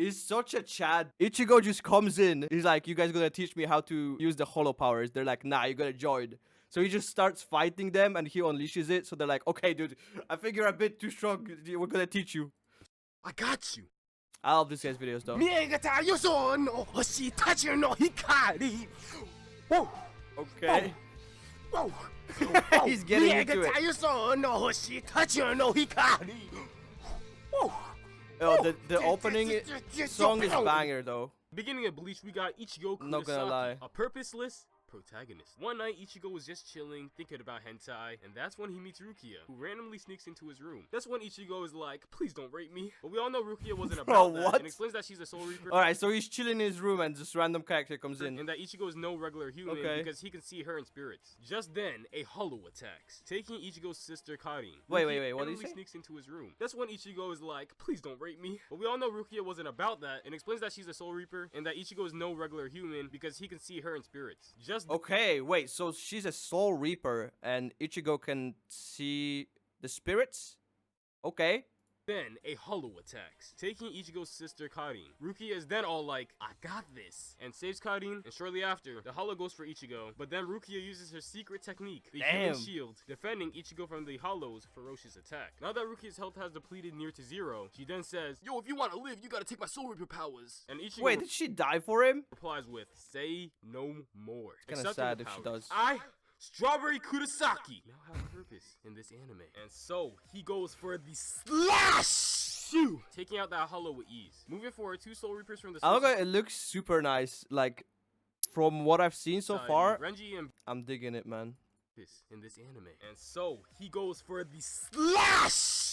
He's such a Chad. Ichigo just comes in. He's like, you guys gonna teach me how to use the hollow powers. They're like, nah, you gotta join. So he just starts fighting them and he unleashes it. So they're like, okay, dude, I think you're a bit too strong. We're gonna teach you. I got you. I love this guy's videos though. Whoa. Okay. Whoa. He's getting into it. Whoa. Oh, the opening song is banger though. Beginning of Bleach, we got Ichigo Kurosaki, Not gonna lie. a purposeless protagonist. One night, Ichigo was just chilling, thinking about hentai, and that's when he meets Rukia, who randomly sneaks into his room. That's when Ichigo is like, please don't rape me. But we all know Rukia wasn't about that, what? and explains that she's a Soul Reaper. Alright, so he's chilling in his room and this random character comes in. And that Ichigo is no regular human because he can see her in spirits. Just then, a hollow attacks, taking Ichigo's sister Karin. Wait, Rukia what did he randomly say? sneaks into his room. That's when Ichigo is like, please don't rape me. But we all know Rukia wasn't about that, and explains that she's a Soul Reaper, and that Ichigo is no regular human because he can see her in spirits. Okay, wait, so she's a Soul Reaper and Ichigo can see the spirits? Okay. Then, a hollow attacks, taking Ichigo's sister Karin. Rukia is then all like, I got this, and saves Karin, and shortly after, the hollow goes for Ichigo, but then Rukia uses her secret technique, the Human Shield, defending Ichigo from the hollow's ferocious attack. Now that Rukia's health has depleted near to zero, she then says, yo, if you want to live, you gotta take my Soul Reaper powers. And Ichigo Wait, did she die for him? replies with, say no more. Kinda Accepting sad the if she powers. does. Strawberry Kurosaki now have purpose in this anime. And so, he goes for the slash! Taking out that hollow with ease. Moving forward, two Soul Reapers from the I look at it, looks super nice. Like, from what I've seen so far, Renji and I'm digging it, man. in this anime. And so, he goes for the slash!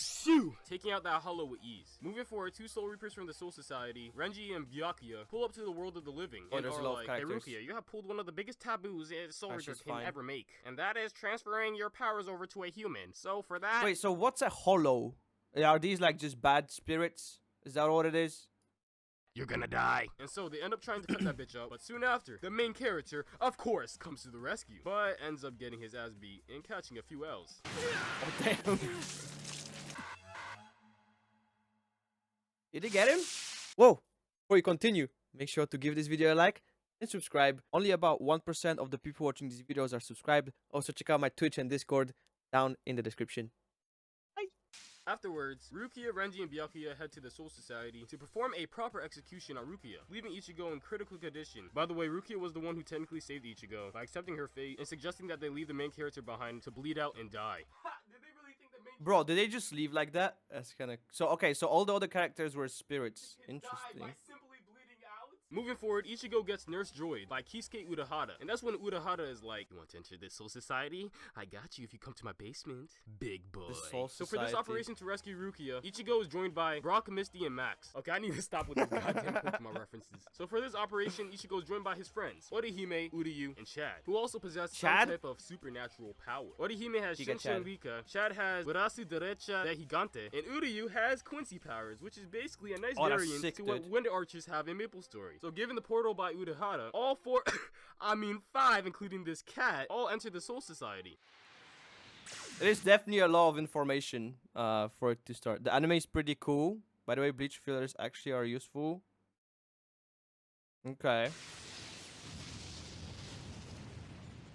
Taking out that hollow with ease. Moving forward, two Soul Reapers from the Soul Society, Renji and Byakuya, pull up to the world of the living. Oh, and there's a are lot of like, characters. Hey Rukia, you have pulled one of the biggest taboos a Soul Reaper she's can fine. ever make. And that is transferring your powers over to a human. So for that... Wait, so what's a hollow? Are these like just bad spirits? Is that what it is? You're gonna die. And so they end up trying to cut that bitch up, but soon after, the main character, of course, comes to the rescue, but ends up getting his ass beat and catching a few L's. Oh, damn. Did he get him? Whoa. Before you continue, make sure to give this video a like and subscribe. Only about 1% of the people watching these videos are subscribed. Also, check out my Twitch and Discord down in the description. Afterwards, Rukia, Renji, and Byakuya head to the Soul Society to perform a proper execution on Rukia, leaving Ichigo in critical condition. By the way, Rukia was the one who technically saved Ichigo by accepting her fate and suggesting that they leave the main character behind to bleed out and die. Did they really think the main Bro, did they just leave like that? That's kind of... So, okay, so all the other characters were spirits. Interesting. Moving forward, Ichigo gets Nurse Joy by Kisuke Urahara, and that's when Urahara is like, you want to enter this Soul Society? I got you if you come to my basement, big boy. So for this operation to rescue Rukia, Ichigo is joined by Brock, Misty, and Max. Okay, I need to stop with these goddamn Pokemon references. So for this operation, Ichigo is joined by his friends, Orihime, Uryu, and Chad, who also possess some type of supernatural power. Orihime has Shinshin Rika, Chad has Brasu Derecha de Gigante, and Uryu has Quincy powers, which is basically a nice variant to what Wind Archers have in Maple Story. So given the portal by Urahara, all four, five, including this cat, all enter the Soul Society. It is definitely a lot of information for it to start. The anime is pretty cool. By the way, Bleach fillers actually are useful. Okay.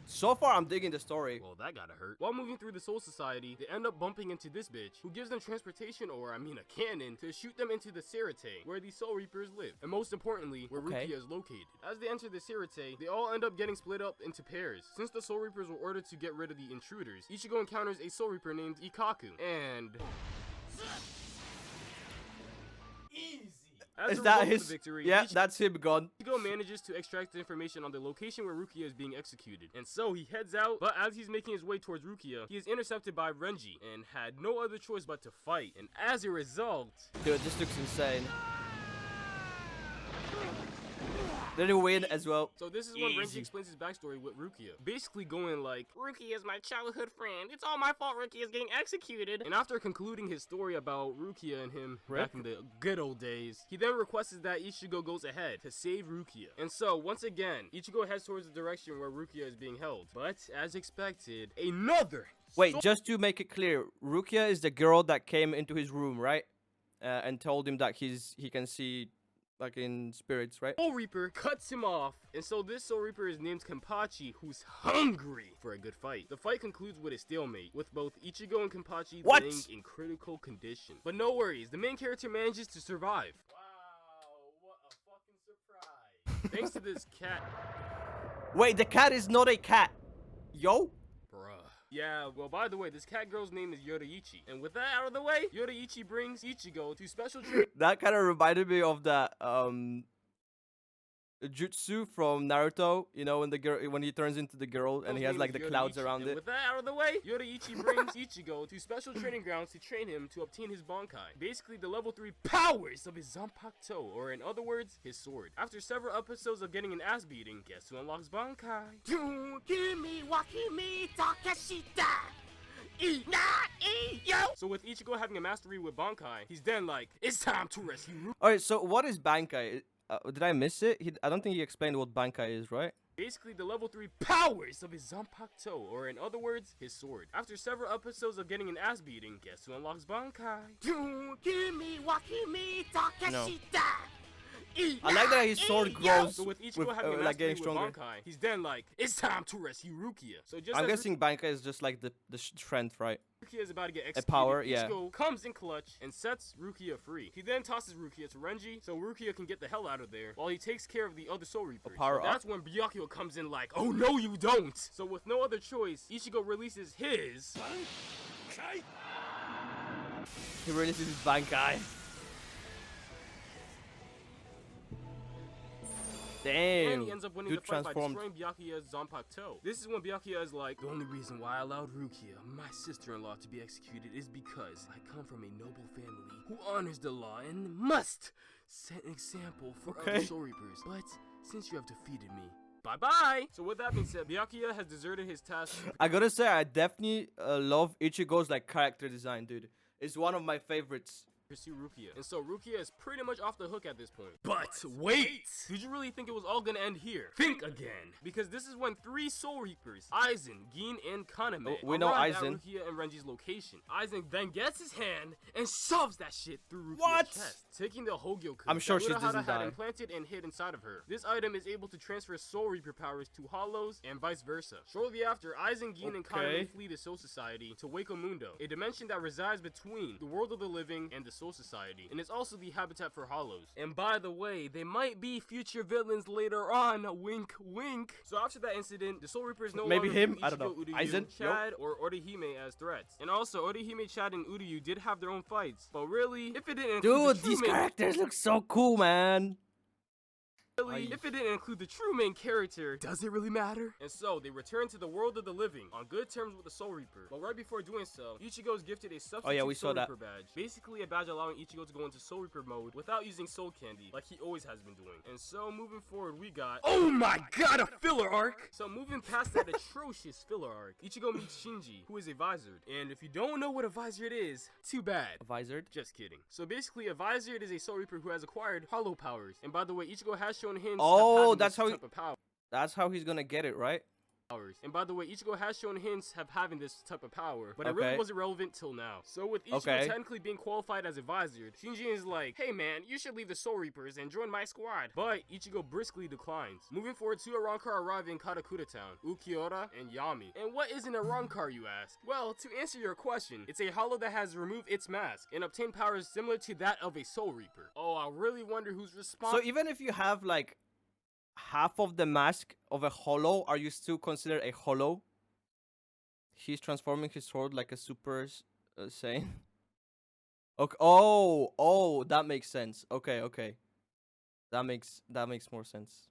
So far, I'm digging the story. Well, that gotta hurt. While moving through the Soul Society, they end up bumping into this bitch, who gives them transportation, or a cannon, to shoot them into the Sirete, where the Soul Reapers live, and most importantly, where Rukia is located. As they enter the Sirete, they all end up getting split up into pairs. Since the Soul Reapers were ordered to get rid of the intruders, Ichigo encounters a Soul Reaper named Ikaku, and... Easy! As Is that his victory, yeah, that's him gone. Ichigo manages to extract the information on the location where Rukia is being executed, and so he heads out, but as he's making his way towards Rukia, he is intercepted by Renji, and had no other choice but to fight, and as a result... Dude, this looks insane. Did he win as well? So this is when Renji explains his backstory with Rukia, basically going like, Rukia is my childhood friend, it's all my fault Rukia is getting executed. And after concluding his story about Rukia and him back in the good old days, he then requests that Ichigo goes ahead to save Rukia. And so, once again, Ichigo heads towards the direction where Rukia is being held. But, as expected, another... Wait, just to make it clear, Rukia is the girl that came into his room, right? And told him that he can see Like in spirits, right? Soul Reaper cuts him off, and so this Soul Reaper is named Kenpachi, who's hungry for a good fight. The fight concludes with a stalemate, with both Ichigo and Kenpachi laying in critical condition. But no worries, the main character manages to survive. Wow, what a fucking surprise. Thanks to this cat. Wait, the cat is not a cat. Yo? Bruh. Yeah, well, by the way, this cat girl's name is Yoruichi. And with that out of the way, Yoruichi brings Ichigo to special training. That kind of reminded me of that jutsu from Naruto, you know, when he turns into the girl and he has like the clouds around it. With that out of the way, Yoruichi brings Ichigo to special training grounds to train him to obtain his Bankai. Basically the level 3 powers of his Zanpakuto, or in other words, his sword. After several episodes of getting an ass beating, guess who unlocks Bankai? So with Ichigo having a mastery with Bankai, he's then like, it's time to rescue Rukia. Alright, so what is Bankai? Did I miss it? I don't think he explained what Bankai is, right? Basically the level 3 powers of his Zanpakuto, or in other words, his sword. After several episodes of getting an ass beating, guess who unlocks Bankai? No. I like that his sword grows so with Ichigo having a like getting with stronger. Bankai, he's then like, it's time to rescue Rukia. So just I'm guessing Bankai is just like the strength, right? Rukia is about to get executed. A power, yeah. Ichigo comes in clutch and sets Rukia free. He then tosses Rukia to Renji so Rukia can get the hell out of there while he takes care of the other Soul Reapers. Power That's when Byakuya comes in like, oh no you don't! So with no other choice, Ichigo releases his... He releases his Bankai. Damn, and he ends up winning the fight by destroying Byakuya's Zanpakuto. This is when Byakuya is like, the only reason why I allowed Rukia, my sister-in-law, to be executed is because I come from a noble family who honors the law and must set an example for other Soul Reapers. But since you have defeated me, bye-bye! So with that being said, Byakuya has deserted his task. I gotta say, I definitely love Ichigo's like character design, dude. It's one of my favorites. Pursue Rukia. And so Rukia is pretty much off the hook at this point. But wait! Did you really think it was all gonna end here? Think again! Because this is when 3 Soul Reapers, Aizen, Gin, and Kaname, we know arrive Aizen. at Rukia and Renji's location. Aizen then gets his hand and shoves that shit through Rukia's chest, taking the Hogyoku I'm sure she that doesn't had die. implanted and hid inside of her. This item is able to transfer Soul Reaper powers to Hollows and vice versa. Shortly after, Aizen, Gin, and Kaname flee the Soul Society to Hueco Mundo, a dimension that resides between the world of the living and the Soul Society, and it's also the habitat for Hollows. And by the way, they might be future villains later on, wink wink. So after that incident, the Soul Reapers no longer him, view I don't know, Ichigo, Uryu, Aizen, Chad, or Orihime as threats. And also, Orihime, Chad, and Uryu did have their own fights, but really, if it didn't include these characters look so cool, man. if it didn't include the true main character, does it really matter? And so, they return to the world of the living on good terms with the Soul Reaper. But right before doing so, Ichigo is gifted a substitute Soul Reaper badge. Basically a badge allowing Ichigo to go into Soul Reaper mode without using Soul Candy, like he always has been doing. And so, moving forward, we got... Oh my god, a filler arc! So, moving past that atrocious filler arc, Ichigo meets Shinji, who is a Vizard. And if you don't know what a Vizard is, too bad. A Vizard? Just kidding. So basically, a Vizard is a Soul Reaper who has acquired Hollow powers. And by the way, Ichigo has shown hints of that's how he's gonna get it, right? And by the way, Ichigo has shown hints of having this type of power, but it really wasn't relevant till now. So with Ichigo technically being qualified as a Vizard, Shinji is like, hey man, you should leave the Soul Reapers and join my squad. But Ichigo briskly declines. Moving forward to Arrancar arrive in Karakura town, Ulquiorra, and Yami. And what is an Arrancar, you ask? Well, to answer your question, it's a hollow that has removed its mask and obtained powers similar to that of a Soul Reaper. Oh, I really wonder who's responsible. So even if you have like half of the mask of a hollow, are you still considered a hollow? He's transforming his sword like a Super Saiyan. Okay. Oh, that makes sense. Okay. That makes more sense.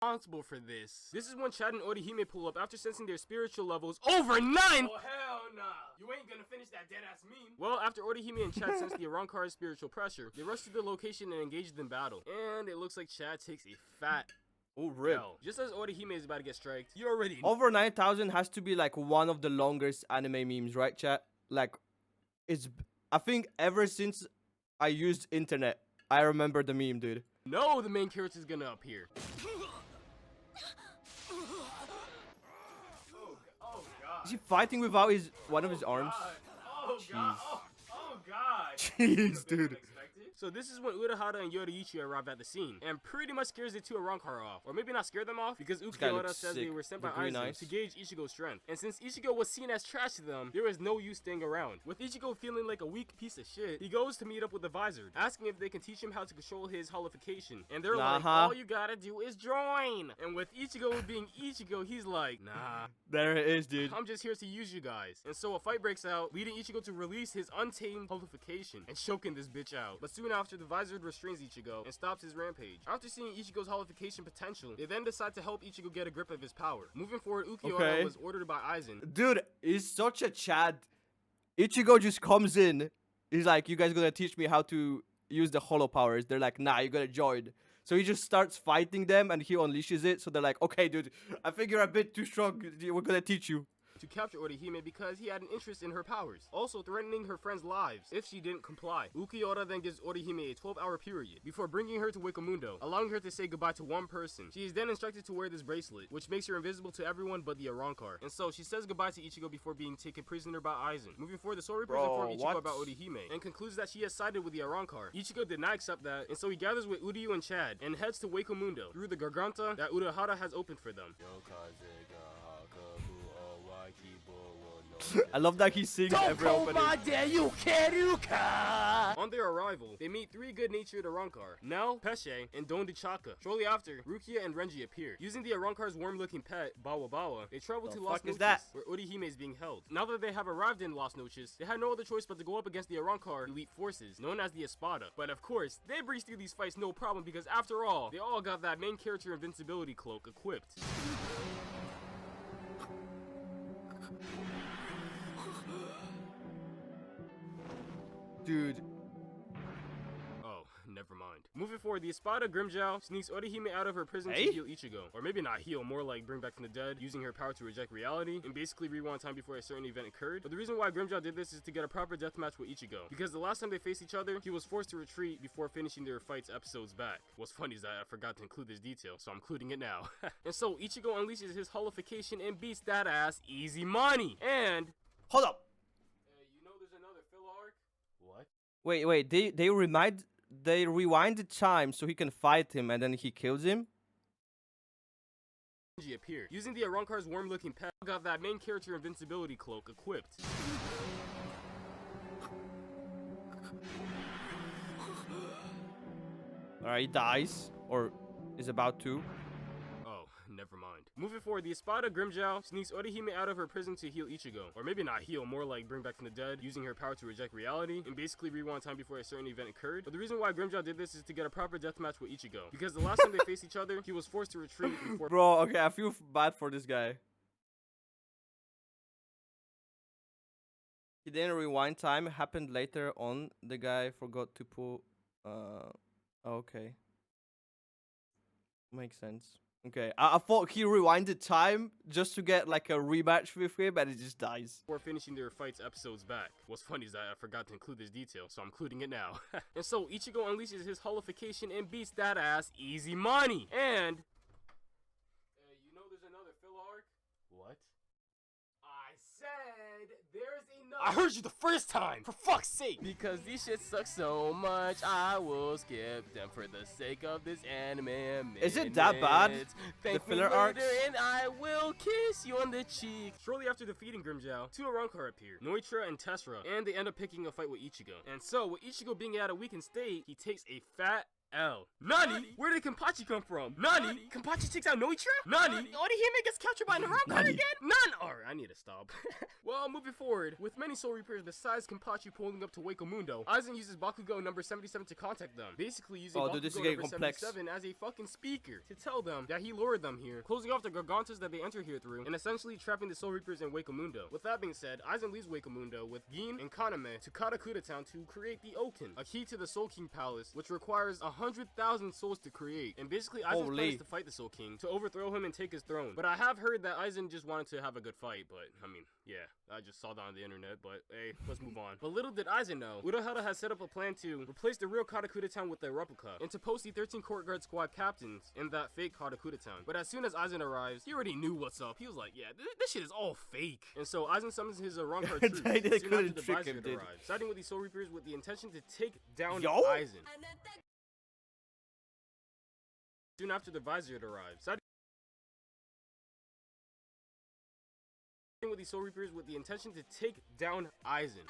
Responsible for this. This is when Chad and Orihime pull up after sensing their spiritual levels over 9. Oh hell nah. You ain't gonna finish that dead ass meme. Well, after Orihime and Chad sense the Arrancar's spiritual pressure, they rush to the location and engage in battle. And it looks like Chad takes a fat rip. Just as Orihime is about to get striked, you already know. Over 9,000 has to be like one of the longest anime memes, right, chat? Like, I think ever since I used internet, I remember the meme, dude. No, the main character is gonna appear. Is he fighting without one of his arms? Oh god. Jeez, dude. So this is when Urahara and Yoruichi arrive at the scene, and pretty much scares the two Arrancar off. Or maybe not scare them off, because Ulquiorra says they were sent by Aizen to gauge Ichigo's strength. And since Ichigo was seen as trash to them, there was no use staying around. With Ichigo feeling like a weak piece of shit, he goes to meet up with the Vizard, asking if they can teach him how to control his holification. And they're like, all you gotta do is join. And with Ichigo being Ichigo, he's like, nah. There it is, dude. I'm just here to use you guys. And so a fight breaks out, leading Ichigo to release his untamed holification and choking this bitch out. But soon after, the Vizard restrains Ichigo and stops his rampage. After seeing Ichigo's holification potential, they then decide to help Ichigo get a grip of his power. Moving forward, Ulquiorra was ordered by Aizen. Dude, he's such a Chad. Ichigo just comes in. He's like, you guys gonna teach me how to use the holo powers. They're like, nah, you gotta join. So he just starts fighting them and he unleashes it. So they're like, okay, dude, I think you're a bit too strong. We're gonna teach you. To capture Orihime because he had an interest in her powers, also threatening her friends' lives if she didn't comply. Ulquiorra then gives Orihime a 12-hour period before bringing her to Hueco Mundo, allowing her to say goodbye to one person. She is then instructed to wear this bracelet, which makes her invisible to everyone but the Arrancar. And so she says goodbye to Ichigo before being taken prisoner by Aizen. Moving forward, the Soul Reapers inform Ichigo about Orihime and concludes that she has sided with the Arrancar. Ichigo did not accept that, and so he gathers with Uryu and Chad and heads to Hueco Mundo through the Garganta that Urahara has opened for them. I love that he sings every opening. On their arrival, they meet three good-natured Arrancar, Nel, Pesce, and Don de Chaka. Shortly after, Rukia and Renji appear. Using the Arrancar's warm-looking pet, Bawa Bawa, they travel to Las Noches, where Orihime is being held. Now that they have arrived in Las Noches, they had no other choice but to go up against the Arrancar elite forces, known as the Espada. But of course, they breeze through these fights no problem because after all, they all got that main character invincibility cloak equipped. Dude. Oh, never mind. Moving forward, the Espada Grimmjow sneaks Orihime out of her prison to heal Ichigo. Or maybe not heal, more like bring back from the dead, using her power to reject reality, and basically rewind time before a certain event occurred. But the reason why Grimmjow did this is to get a proper deathmatch with Ichigo, because the last time they faced each other, he was forced to retreat before finishing their fights episodes back. What's funny is that I forgot to include this detail, so I'm including it now. And so, Ichigo unleashes his holification and beats that ass easy money. And... hold up. You know there's another filler arc? What? Wait, they rewind the time so he can fight him and then he kills him? Appeared. Using the Arrancar's warm-looking pet, got that main character invincibility cloak equipped. Alright, he dies. Or is about to. Never mind. Moving forward, the Espada Grimmjow sneaks Orihime out of her prison to heal Ichigo. Or maybe not heal, more like bring back from the dead, using her power to reject reality, and basically rewind time before a certain event occurred. But the reason why Grimmjow did this is to get a proper deathmatch with Ichigo, because the last time they faced each other, he was forced to retreat before— Bro, okay, I feel bad for this guy. He didn't rewind time, it happened later on. The guy forgot to pull... okay. Makes sense. Okay, I thought he rewinded time just to get like a rematch with him and it just dies. Before finishing their fights episodes back. What's funny is that I forgot to include this detail, so I'm including it now. And so, Ichigo unleashes his holification and beats that ass easy money. And... you know there's another filler arc? What? I said there's enough— I heard you the first time! For fuck's sake! Because these shit suck so much, I will skip them for the sake of this anime. Is it that bad? Thank the filler arcs? And I will kiss you on the cheek. Shortly after defeating Grimmjow, two Arrancar appear, Noitra and Tessera, and they end up picking a fight with Ichigo. And so, with Ichigo being at a weakened state, he takes a fat L. Nani? Where did Kenpachi come from? Nani? Kenpachi takes out Noitra? Nani? Orihime gets captured by an Arrancar again? None! Alright, I need to stop. Well, moving forward, with many Soul Reapers besides Kenpachi pulling up to Hueco Mundo, Aizen uses Bakugo number 77 to contact them, basically using Bakugo number 77 as a fucking speaker to tell them that he lured them here, closing off the Gargantas that they enter here through, and essentially trapping the Soul Reapers in Hueco Mundo. With that being said, Aizen leaves Hueco Mundo with Gin and Kaname to Karakura town to create the Oken, a key to the Soul King Palace, which requires 100 100,000 souls to create. And basically, Aizen's plan is to fight the Soul King, to overthrow him and take his throne. But I have heard that Aizen just wanted to have a good fight, but I mean, yeah, I just saw that on the internet, but hey, let's move on. But little did Aizen know, Urahara has set up a plan to replace the real Karakura town with a replica, and to post the 13 court guard squad captains in that fake Karakura town. But as soon as Aizen arrives, he already knew what's up. He was like, yeah, this shit is all fake. And so Aizen summons his Arrancar troops soon after the Visor arrives, siding with the Soul Reapers with the intention to take down Aizen. Soon after the Visor arrives, siding with the Soul Reapers with the intention to take down Aizen.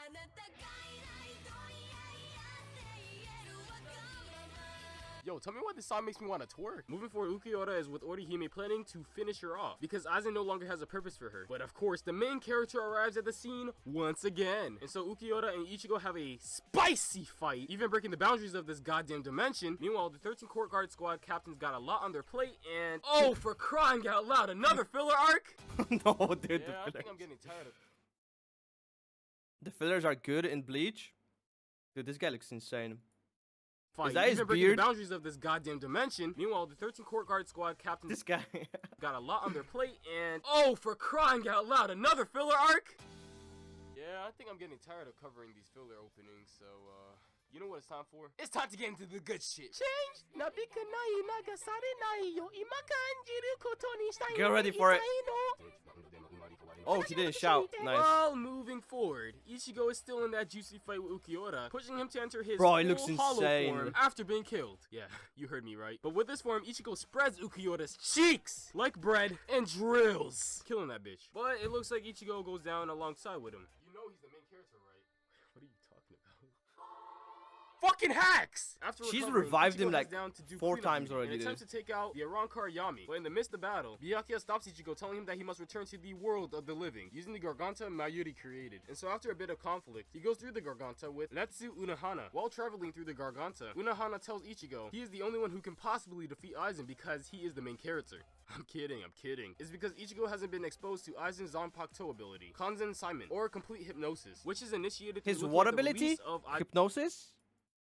Yo, tell me why this song makes me want to twerk. Moving forward, Ulquiorra is with Orihime planning to finish her off, because Aizen no longer has a purpose for her. But of course, the main character arrives at the scene once again. And so Ulquiorra and Ichigo have a spicy fight, even breaking the boundaries of this goddamn dimension. Meanwhile, the 13 court guard squad captains got a lot on their plate, and oh, for crying out loud, another filler arc? No, dude, yeah, I think I'm getting tired of the fillers are good in Bleach. Dude, this guy looks insane. Fight. Is that his breaking beard? The boundaries of this goddamn dimension. Meanwhile, the 13 court guard squad captains this guy got a lot on their plate, and oh, for crying out loud, another filler arc? Yeah, I think I'm getting tired of covering these filler openings, so you know what it's time for? It's time to get into the good shit. Get ready for it. Oh, he didn't shout. Nice. Well, moving forward, Ichigo is still in that juicy fight with Ulquiorra, pushing him to enter his Bro, he looks hollow insane. form after being killed. Yeah, you heard me right. But with this form, Ichigo spreads Ulquiorra's cheeks like bread and drills, killing that bitch. But it looks like Ichigo goes down alongside with him. You know he's the main character, right? What are you talking about? Fucking hacks! After she's revived him like 4 times already. In attempts to take out the Arrancar Yami, but in the midst of battle, Byakuya stops Ichigo, telling him that he must return to the world of the living, using the Garganta Mayuri created. And so after a bit of conflict, he goes through the Garganta with Letsu Unohana. While traveling through the Garganta, Unohana tells Ichigo he is the only one who can possibly defeat Aizen because he is the main character. I'm kidding. It's because Ichigo hasn't been exposed to Aizen's Zanpakuto ability, Kanzen Simon, or complete hypnosis, which is initiated through his what ability? Hypnosis?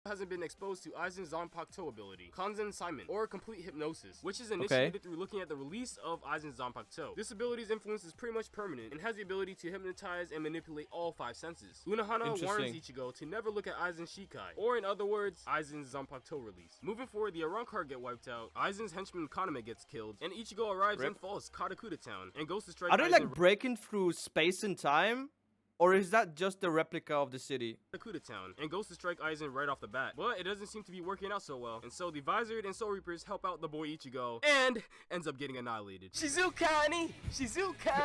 Hasn't been exposed to Aizen's Zanpakuto ability, Kanzen Simon, or complete hypnosis, which is initiated through looking at the release of Aizen's Zanpakuto. This ability's influence is pretty much permanent and has the ability to hypnotize and manipulate all 5 senses. Unohana warns Ichigo to never look at Aizen's Shikai, or in other words, Aizen's Zanpakuto release. Moving forward, the Arrancar get wiped out, Aizen's henchman Kaname gets killed, and Ichigo arrives and falls Karakura town and goes to strike. Are they like breaking through space and time? Or is that just a replica of the city? Karakura town and goes to strike Aizen right off the bat, but it doesn't seem to be working out so well, and so the Visored and Soul Reapers help out the boy Ichigo and ends up getting annihilated. Shizukani!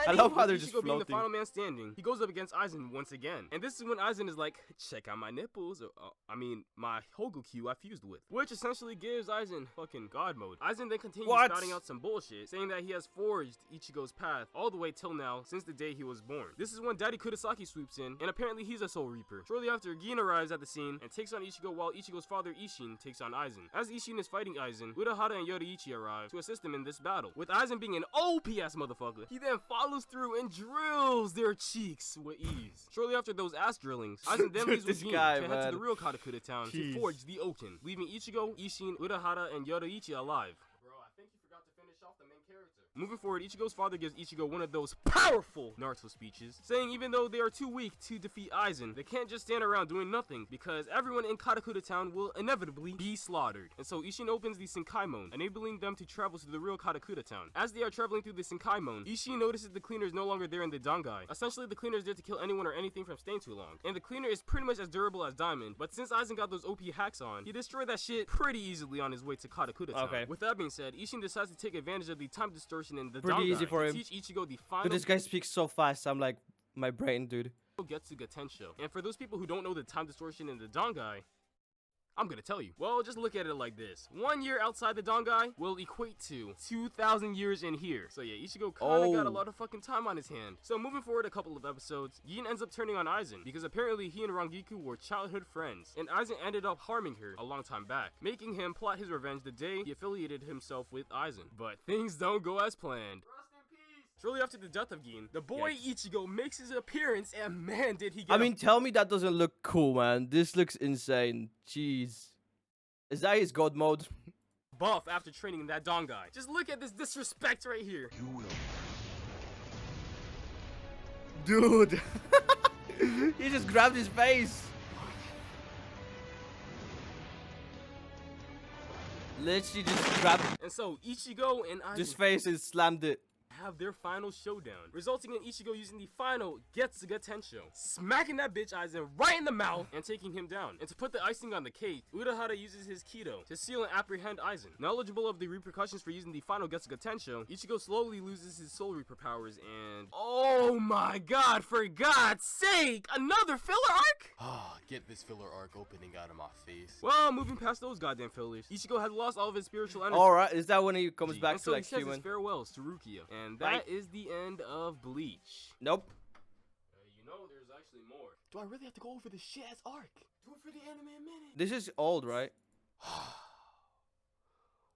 I love how they're just Ichigo being the floating. final man standing, he goes up against Aizen once again, and this is when Aizen is like, check out my nipples, or my Hogokyu I fused with, which essentially gives Aizen fucking god mode. Aizen then continues spouting out some bullshit, saying that he has forged Ichigo's path all the way till now since the day he was born. This is when Daddy Kurosaki swoops in, and apparently he's a Soul Reaper. Shortly after, Gin arrives at the scene and takes on Ichigo while Ichigo's father Ishin takes on Aizen. As Ishin is fighting Aizen, Urahara and Yoruichi arrive to assist him in this battle. With Aizen being an OP-ass motherfucker, he then follows through and drills their cheeks with ease. Shortly after those ass drillings, Aizen then leaves with Gin to head to the real Karakura town to forge the Oaken, leaving Ichigo, Ishin, Urahara, and Yoruichi alive. Moving forward, Ichigo's father gives Ichigo one of those powerful Naruto speeches, saying even though they are too weak to defeat Aizen, they can't just stand around doing nothing, because everyone in Karakura town will inevitably be slaughtered. And so Ishin opens the Senkaimon, enabling them to travel to the real Karakura town. As they are traveling through the Senkaimon, Ishin notices the cleaner is no longer there in the Dangai. Essentially, the cleaner is there to kill anyone or anything from staying too long. And the cleaner is pretty much as durable as Diamond, but since Aizen got those OP hacks on, he destroyed that shit pretty easily on his way to Karakura town. With that being said, Ishin decides to take advantage of the time distortion in the pretty Dangai easy for him. teach Ichigo the final. Dude, this guy speaks so fast. I'm like, my brain, dude. Gets to Gatensho. And for those people who don't know the time distortion in the Dangai, I'm gonna tell you. Well, just look at it like this. 1 year outside the Dangai will equate to 2,000 years in here. So yeah, Ichigo kinda got a lot of fucking time on his hand. So moving forward a couple of episodes, Gin ends up turning on Aizen, because apparently he and Rangiku were childhood friends, and Aizen ended up harming her a long time back, making him plot his revenge the day he affiliated himself with Aizen. But things don't go as planned. Shortly after the death of Gin, the boy Ichigo makes his appearance, and man did he get I mean, tell me that doesn't look cool, man. This looks insane. Jeez. Is that his god mode? Buff after training that Don guy. Just look at this disrespect right here. You will. Dude. He just grabbed his face. Literally just grabbed And so Ichigo and Aizen his face and slammed it. have their final showdown, resulting in Ichigo using the final Getsuga Tensho, smacking that bitch Aizen right in the mouth and taking him down. And to put the icing on the cake, Urahara uses his Kido to seal and apprehend Aizen. Knowledgeable of the repercussions for using the final Getsuga Tensho, Ichigo slowly loses his Soul Reaper powers and... Oh my god, for God's sake! Another filler arc?! Ah, get this filler arc opening out of my face. Well, moving past those goddamn fillers, Ichigo has lost all of his spiritual energy. Alright, is that when he comes back And to so like he says human? his farewells to Rukia. And Right. that is the end of Bleach. Nope. You know there's actually more. Do I really have to go over this shit ass arc? Do it for the anime a minute. This is old, right?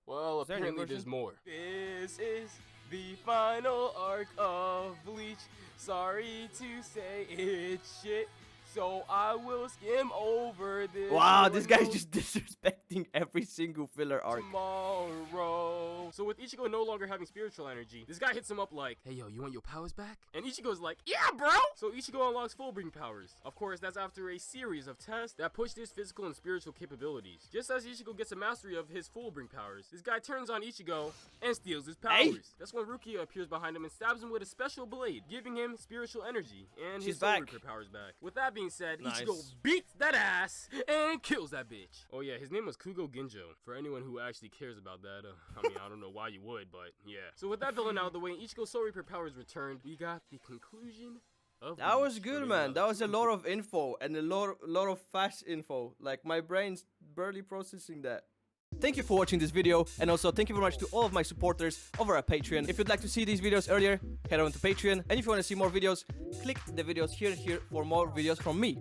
Well, Is there a new apparently there's version? more. This is the final arc of Bleach. Sorry to say it's shit, so I will skim over this. Wow, this guy's one just disrespecting every single filler arc. tomorrow. So with Ichigo no longer having spiritual energy, this guy hits him up like, "Hey yo, you want your powers back?" And Ichigo's like, "Yeah, bro!" So Ichigo unlocks Fullbringer powers. Of course, that's after a series of tests that pushed his physical and spiritual capabilities. Just as Ichigo gets a mastery of his Fullbringer powers, this guy turns on Ichigo and steals his powers. Hey! That's when Rukia appears behind him and stabs him with a special blade, giving him spiritual energy and She's his Soul back. Reaper powers back. With that being said, Nice. Ichigo beats that ass and kills that bitch. Oh yeah, his name was Kugo Ginjo. For anyone who actually cares about that, I mean, I don't know why you would, but yeah. So with that villain out of the way, Ichigo's Soul Reaper powers returned. We got the conclusion of That was Bleach. good, Pretty man. much. That was a lot of info and a lot of fast info. Like my brain's barely processing that. Thank you for watching this video, and also thank you very much to all of my supporters over at Patreon. If you'd like to see these videos earlier, head on to Patreon. And if you want to see more videos, click the videos here and here for more videos from me.